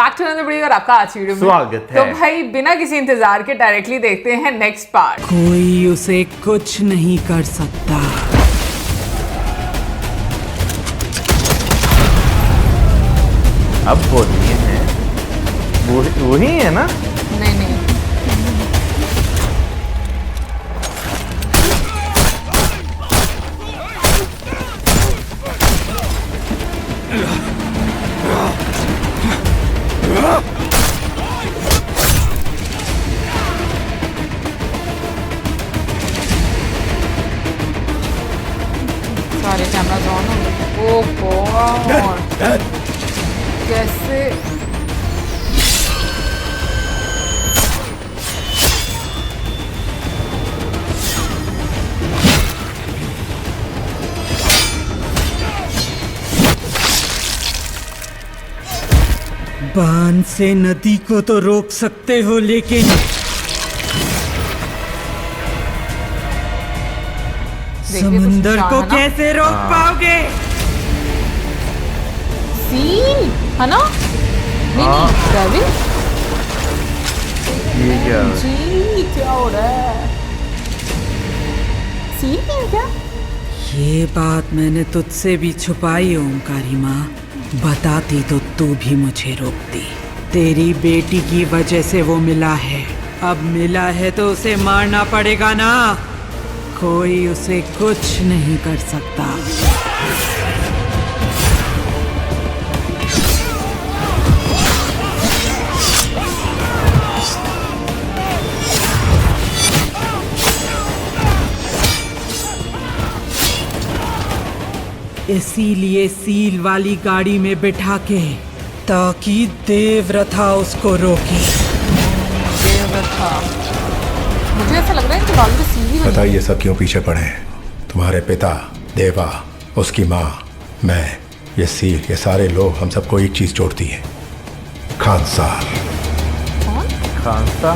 Back to another video और आपका आज वीडियो में स्वागत है। तो भाई बिना किसी इंतजार के डायरेक्टली देखते हैं नेक्स्ट पार्ट। कोई उसे कुछ नहीं कर सकता। अब वो नहीं है, वही है ना? नहीं नहीं सारे कैमरास ऑन हो गए। ओह गॉड कैसे बांध से नदी को तो रोक सकते हो, लेकिन समुंदर कुछ को निशान है ना? कैसे रोक पाओगे? सीन है ना? नहीं नहीं डेविल ये क्या? जी क्या हो रहा है? सीन है क्या? ये बात मैंने तुझसे भी छुपाई ओमकारी माँ। बताती तो तू भी मुझे रोकती। तेरी बेटी की वजह से वो मिला है, अब मिला है तो उसे मारना पड़ेगा ना। कोई उसे कुछ नहीं कर सकता। इसीलिए सील वाली गाड़ी में बिठा के, ताकि देवरथा उसको रोके। देवव्रता मुझे ऐसा लग रहा है कि बाल में सीधी बनी पता ये सब क्यों पीछे पड़े हैं? तुम्हारे पिता, देवा, उसकी माँ, मैं, ये सील, ये सारे लोग हम सबको एक चीज जोड़ती है, खानसार। खानसा?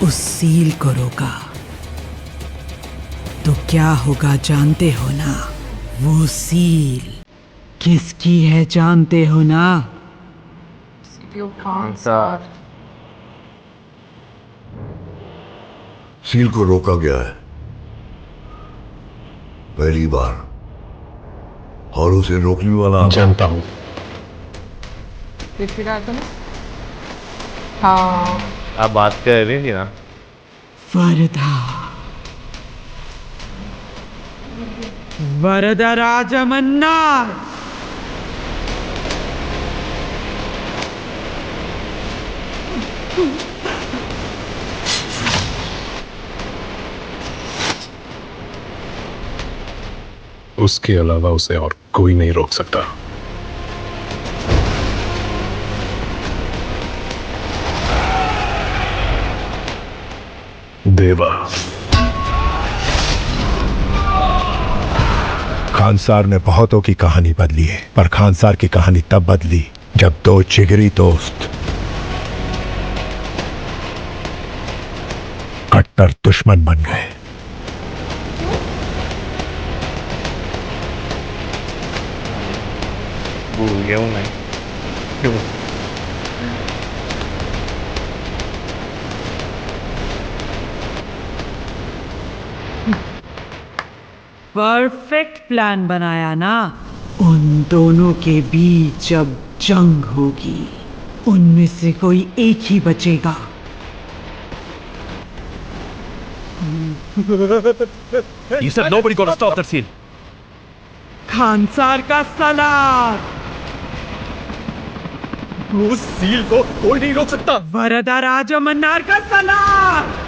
उस सील को रोका तो क्या होगा जानते हो ना? वो सील किसकी है जानते हो ना? खानसा। सील को रोका गया है पहली बार, और उसे रोकने वाला जानता हूँ। पृथ्वीराज ने हाँ आप बात कर रही थी ना? वरदा, वरदा राजमन्नार। उसके अलावा उसे और कोई नहीं रोक सकता। देवा। खानसार ने बहुतों की कहानी बदली है, पर खानसार की कहानी तब बदली जब दो जिगरी दोस्त कट्टर दुश्मन बन गए। भूल गया हूँ मैं। क्यों? परफेक्ट प्लान बनाया ना? उन दोनों के बीच जब जंग होगी, उनमें से कोई एक ही बचेगा। You said nobody gonna stop that seal. Khansaar का सलार। उस सील को कोई नहीं रोक सकता। वरदा राजमन्नार का सलार।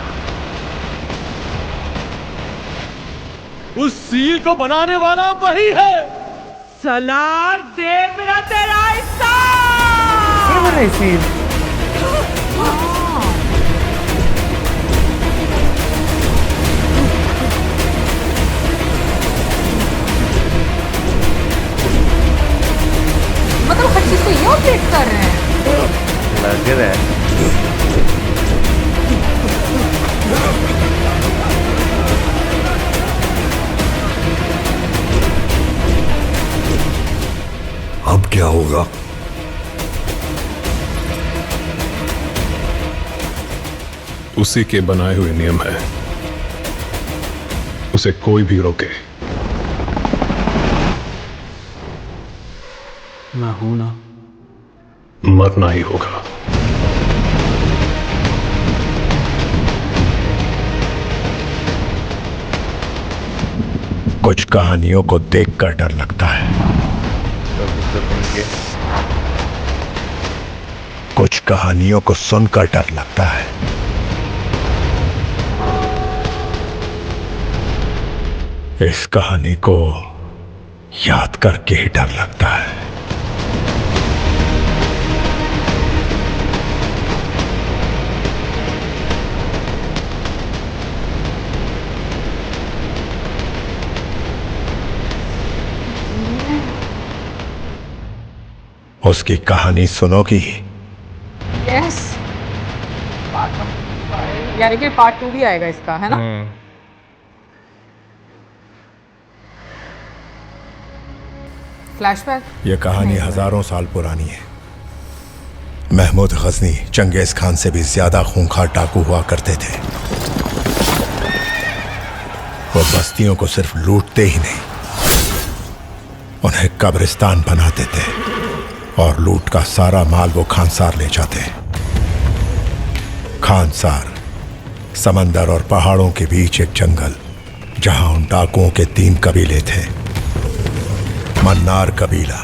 उस सील को बनाने वाला वही है। सलार देवव्रत रायसा। फिर बने सील। मतलब हर चीज को ये अपडेट कर रहे हैं। लग रहा है। अब क्या होगा? करूंगा। उसी के बनाए हुए नियम है, उसे कोई भी रोके। मैं हूं ना। मरना ही होगा। कुछ कहानियों को देखकर डर लगता है, कुछ कहानियों को सुनकर डर लगता है। इस कहानी को याद करके ही डर लगता है। उसकी कहानी सुनोगी? यस, यानी कि पार्ट 2 भी आएगा इसका, है ना? फ्लैशबैक। यह कहानी हजारों साल पुरानी है। महमूद गजनी चंगेज खान से भी ज्यादा खूंखार डाकू हुआ करते थे। वो बस्तियों को सिर्फ लूटते ही नहीं, उन्हें कब्रिस्तान बनाते थे और लूट का सारा माल वो खानसार ले जाते। खानसार समंदर और पहाड़ों के बीच एक जंगल, जहां उन डाकुओं के 3 कबीले थे। मन्नार कबीला,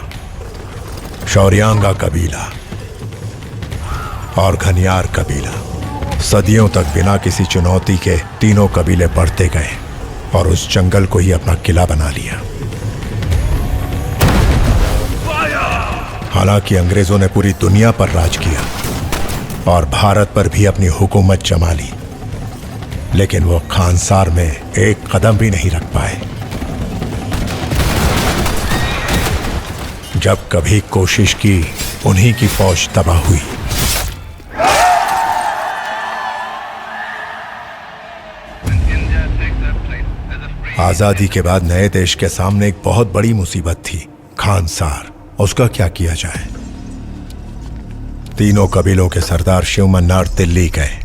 शौर्यांगा कबीला और घनियार कबीला। सदियों तक बिना किसी चुनौती के तीनों कबीले बढ़ते गए और उस जंगल को ही अपना किला बना लिया। हालांकि अंग्रेजों ने पूरी दुनिया पर राज किया और भारत पर भी अपनी हुकूमत जमा ली, लेकिन वो खानसार में एक कदम भी नहीं रख पाए। जब कभी कोशिश की, उन्हीं की फौज तबाह हुई। आजादी के बाद नए देश के सामने एक बहुत बड़ी मुसीबत थी, खानसार। उसका क्या किया जाए? तीनों कबीलों के सरदार शिव मन्नार दिल्ली गए।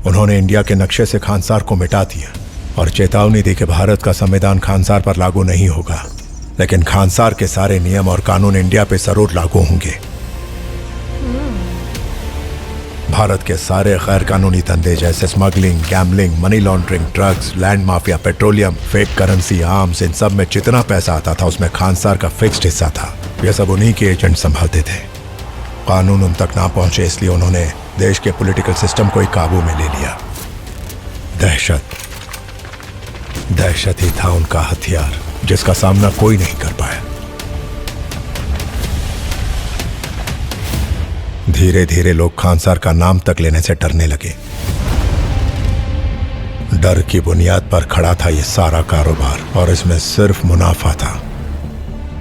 उन्होंने इंडिया के नक्शे से खानसार को मिटा दिया और चेतावनी दी कि भारत का संविधान खानसार पर लागू नहीं होगा, लेकिन खानसार के सारे नियम और कानून इंडिया पे जरूर लागू होंगे। भारत के सारे गैर कानूनी धंधे जैसे smuggling, gambling, money laundering, drugs, land mafia, petroleum, fake currency, arms, इन सब में जितना पैसा आता था उसमें खानसार का फिक्स्ड हिस्सा था। ये सब उन्हीं के एजेंट संभालते थे। कानून उन तक ना पहुंचे, इसलिए उन्होंने देश के पॉलिटिकल सिस्टम को ही काबू में ले लिया। दहशत ही था उनका हथियार, जिसका सामना कोई नहीं कर पाया। धीरे धीरे लोग खानसार का नाम तक लेने से डरने लगे। डर की बुनियाद पर खड़ा था ये सारा कारोबार और इसमें सिर्फ मुनाफा था।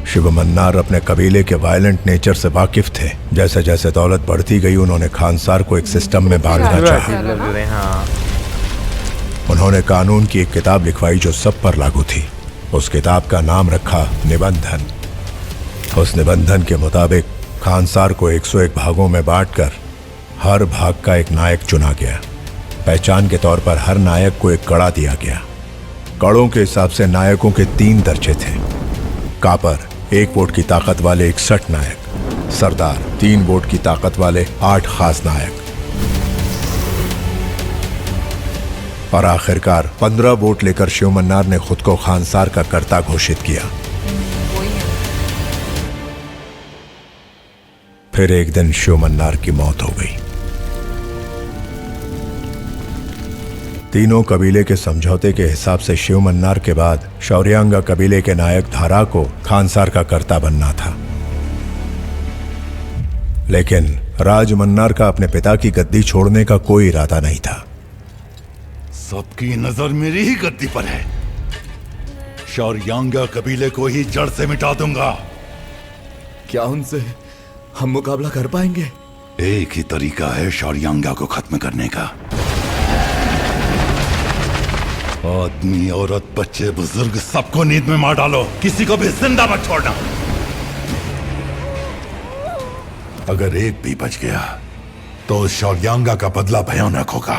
शिव मन्नार अपने कबीले के वायलेंट नेचर से वाकिफ थे। जैसे जैसे दौलत बढ़ती गई, उन्होंने खानसार को एक सिस्टम में बांधना चाहा। उन्होंने कानून की एक किताब लिखवाई जो सब पर लागू थी। उस किताब का नाम रखा निबंधन। उस निबंधन के मुताबिक खानसार को 101 भागों में बांटकर हर भाग का एक नायक चुना गया। पहचान के तौर पर हर नायक को एक कड़ा दिया गया। कड़ों के हिसाब से नायकों के 3 दर्जे थे। कापर 1 वोट की ताकत वाले 61 नायक, सरदार 3 वोट की ताकत वाले 8 खास नायक और आखिरकार 15 वोट लेकर शिव मन्नार ने खुद को खानसार का कर्ता घोषित किया। फिर एक दिन शिव मन्नार की मौत हो गई। तीनों कबीले के समझौते के हिसाब से शिव मन्नार के बाद शौर्यांगा कबीले के नायक धारा को खानसार का कर्ता बनना था, लेकिन राज मन्नार का अपने पिता की गद्दी छोड़ने का कोई इरादा नहीं था। सबकी नजर मेरी ही गद्दी पर है। शौर्यांगा कबीले को ही जड़ से मिटा दूंगा। क्या उनसे हम मुकाबला कर पाएंगे? एक ही तरीका है शौर्यांगा को खत्म करने का। आदमी, औरत, बच्चे, बुजुर्ग सबको नींद में मार डालो। किसी को भी जिंदा मत छोड़ना। अगर एक भी बच गया तो शौर्यांगा का बदला भयानक होगा।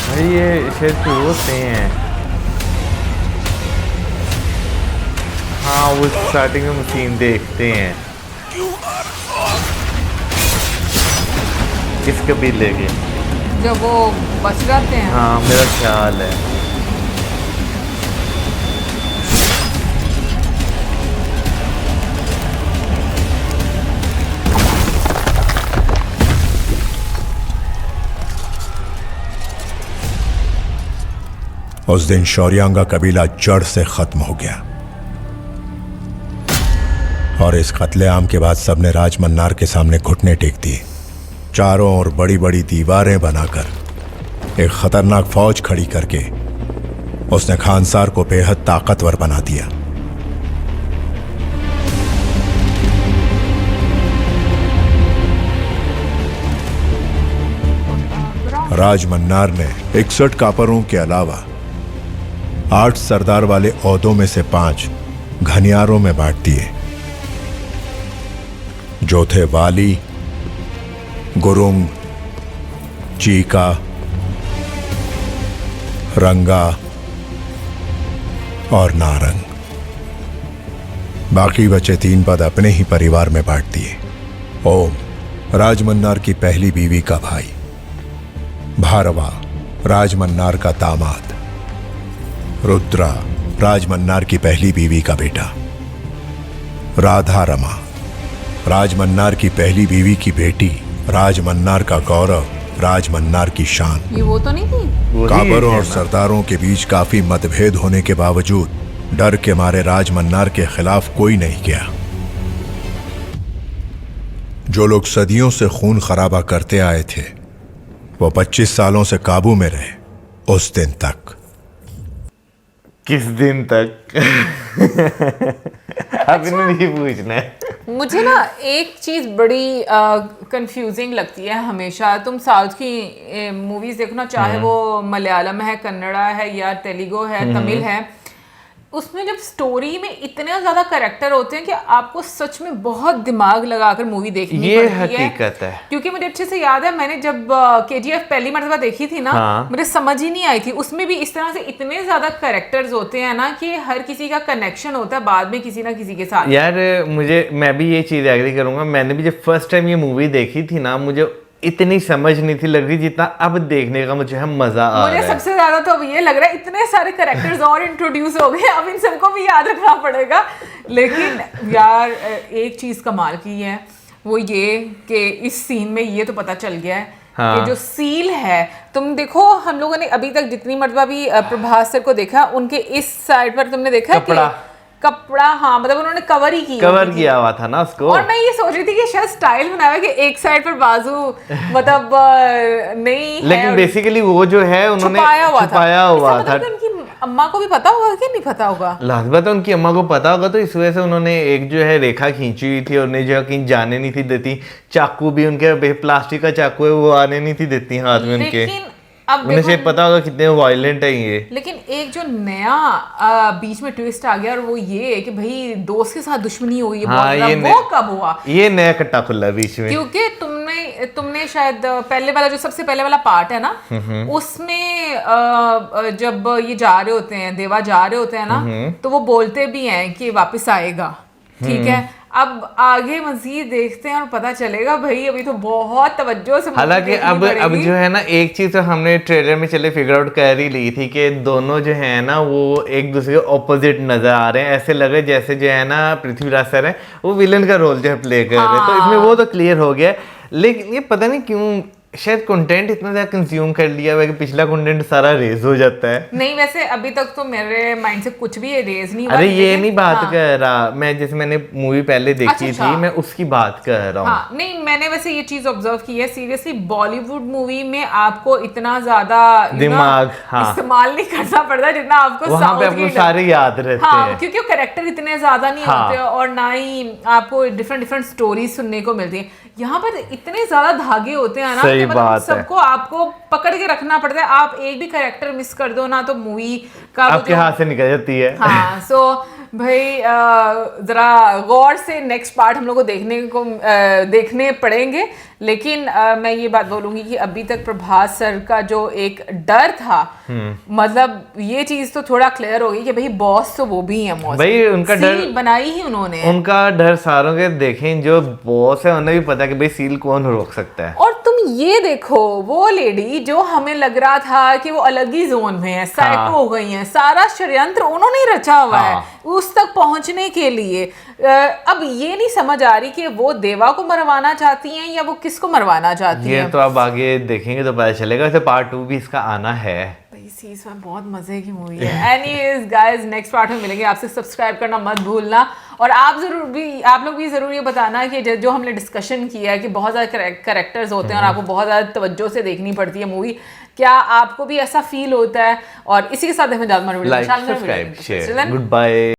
भाई ये शायद वो से हैं। हाँ वो स्टार्टिंग में सीन देखते हैं किस कबीले के। जब वो बच जाते हैं। हाँ मेरा ख्याल है। उस दिन शौर्यांगा कबीला जड़ से खत्म हो गया और इस कत्लेआम के बाद सबने राजमन्नार के सामने घुटने टेक दिए। चारों ओर बड़ी बड़ी दीवारें बनाकर एक खतरनाक फौज खड़ी करके उसने खानसार को बेहद ताकतवर बना दिया। राजमन्नार ने 61 कापरों के अलावा 8 सरदार वाले ओहदों में से 5 घनियारों में बांट दिए, जो थे वाली, गुरुंग, चीका, रंगा और नारंग। बाकी बचे 3 पद अपने ही परिवार में बांट दिए। ओम राजमन्नार की पहली बीवी का भाई, भारवा राजमन्नार का दामाद, रुद्रा राजमन्नार की पहली बीवी का बेटा, राधा रमा राजमन्नार की पहली बीवी की बेटी, राजमन्नार का गौरव, राजमन्नार की शान। ये वो तो नहीं थी? काबरों और सरदारों के बीच काफी मतभेद होने के बावजूद डर के मारे राजमन्नार के खिलाफ कोई नहीं गया। जो लोग सदियों से खून खराबा करते आए थे वो 25 सालों से काबू में रहे, उस दिन तक। किस दिन तक? अब इन्हें नहीं पूछना है। मुझे ना एक चीज़ बड़ी कंफ्यूजिंग लगती है हमेशा। तुम साउथ की मूवीज देखो ना, चाहे वो मलयालम है, कन्नड़ा है या तेलुगु है, तमिल है, उसमें जब स्टोरी में इतने ज्यादा कैरेक्टर होते हैं कि आपको सच में बहुत दिमाग लगाकर मूवी देखनी पड़ती है। ये हकीकत है। क्योंकि मुझे अच्छे से याद है, मैंने जब KGF पहली मर्तबा देखी थी ना, मुझे समझ ही नहीं आई थी। उसमें भी इस तरह से इतने ज्यादा कैरेक्टर्स होते हैं ना कि हर किसी का कनेक्शन होता है बाद में किसी ना किसी के साथ। यार मैं भी ये चीज एग्री करूंगा। मैंने भी जब फर्स्ट टाइम ये मूवी देखी थी ना, मुझे इतनी समझ नहीं थी लग रही जितना अब देखने का मुझे मजा आ रहा है। मुझे सबसे ज्यादा तो अब ये लग रहा है इतने सारे कैरेक्टर्स और इंट्रोड्यूस हो गए, अब इन सबको भी याद रखना पड़ेगा। लेकिन यार एक चीज कमाल की है वो ये कि इस सीन में ये तो पता चल गया है कि जो सील है, तुम देखो हम लोगों ने अभी तक जितनी मर्तबा भी प्रभास सर को देखा, उनके इस साइड पर तुमने देखा कपड़ा, हाँ मतलब उन्होंने कवर किया हुआ था ना उसको। और मैं ये सोच रही थी कि शायद स्टाइल बनाया है कि एक साइड पर बाजू मतलब नहीं, लेकिन बेसिकली वो जो है उन्होंने छुपाया हुआ था। उनकी अम्मा को भी पता होगा कि नहीं पता होगा? लास्ट बात उनकी अम्मा को पता होगा, तो इस वजह से उन्होंने एक जो है रेखा खींची हुई थी और उन्हें जो है कहीं जाने नहीं थी देती। चाकू भी उनके प्लास्टिक का चाकू है, वो आने नहीं थी देती हाथ में उनके। अब उन्हें शायद पता होगा कितने वायलेंट है ये। लेकिन एक जो नया बीच में ट्विस्ट आ गया और वो ये कि भाई दोस्त के साथ दुश्मनी हो गई है, वो कब हुआ? ये नया कट्टा खुला बीच में। क्योंकि तुमने शायद पहले वाला जो सबसे पहले वाला पार्ट है ना, उसमें जब ये जा रहे होते हैं, देवा जा रहे होते हैं ना, तो वो बोलते भी हैं कि वापस आएगा, ठीक है। अब आगे मजीद देखते हैं और पता चलेगा। भाई अभी तो बहुत तवज्जो से, हालांकि अब जो है ना, एक चीज तो हमने ट्रेलर में चले फिगर आउट कर ही ली थी कि दोनों जो है ना वो एक दूसरे के ऑपोजिट नजर आ रहे हैं। ऐसे लगे जैसे जो है ना पृथ्वीराज सर है वो विलन का रोल जो है प्ले कर रहे हैं। तो इसमें वो तो क्लियर हो गया, लेकिन ये पता नहीं क्यों शायद कंटेंट इतना ज्यादा कंज्यूम कर लिया हुआ है कि पिछला कंटेंट सारा रेज हो जाता है। नहीं वैसे अभी तक तो मेरे माइंड से कुछ भी रेज नहीं हुआ। अरे ये नहीं बात कर रहा मैं, जैसे मैंने मूवी पहले देखी थी, मैं उसकी बात कर रहा हूँ। हाँ, नहीं मैंने वैसे ये चीज ऑब्जर्व की है सीरियसली, बॉलीवुड मूवी में आपको इतना ज्यादा दिमाग इस्तेमाल नहीं करना पड़ता जितना आपको वहाँ पे आपको सारे याद रहते हैं, क्योंकि कैरेक्टर इतने ज्यादा नहीं होते और ना ही आपको डिफरेंट स्टोरी सुनने को मिलती है। यहाँ पर इतने ज्यादा धागे होते हैं ना कि मतलब सबको आपको पकड़ के रखना पड़ता है। आप एक भी कैरेक्टर मिस कर दो ना तो मूवी का आपके हाथ से निकल जाती है। हाँ, सो भाई ज़रा गौर से नेक्स्ट पार्ट हम लोग को देखने पड़ेंगे, लेकिन मैं ये बात बोलूँगी कि अभी तक प्रभास सर का जो एक डर था, मतलब ये चीज़ तो थोड़ा क्लियर हो गई कि भाई बॉस तो वो भी है मौसम, भाई उनका डर सील बनाई ही उन्होंने, उनका डर सारों के देखें, जो बॉस है उन्हें भी पता है कि भाई सील कौन रोक सकता है। और तुम ये देखो वो लेडी जो हमें लग रहा था कि वो अलग ही जोन में है, साइको हो गई है, सारा षड्यंत्र उन्होंने ही रचा हुआ है उस तक पहुंचने के लिए। अब ये नहीं समझ आ रही कि वो देवा को मरवाना चाहती हैं या वो किसको मरवाना चाहती ये हैं। तो अब आगे देखेंगे तो पता चलेगा। वैसे पार्ट 2 भी इसका आना है। इस चीज में बहुत मजे की मूवी है। एनीवेज गाइस, नेक्स्ट पार्ट में मिलेंगे। आपसे सब्सक्राइब करना मत भूलना, और आप लोग भी जरूर ये बताना कि जो हमने डिस्कशन किया है कि बहुत ज़्यादा कैरेक्टर्स होते हैं और आपको बहुत ज़्यादा तवज्जो से देखनी पड़ती है मूवी, क्या आपको भी ऐसा फील होता है? और इसी के साथ हमें like, subscribe, share, good bye.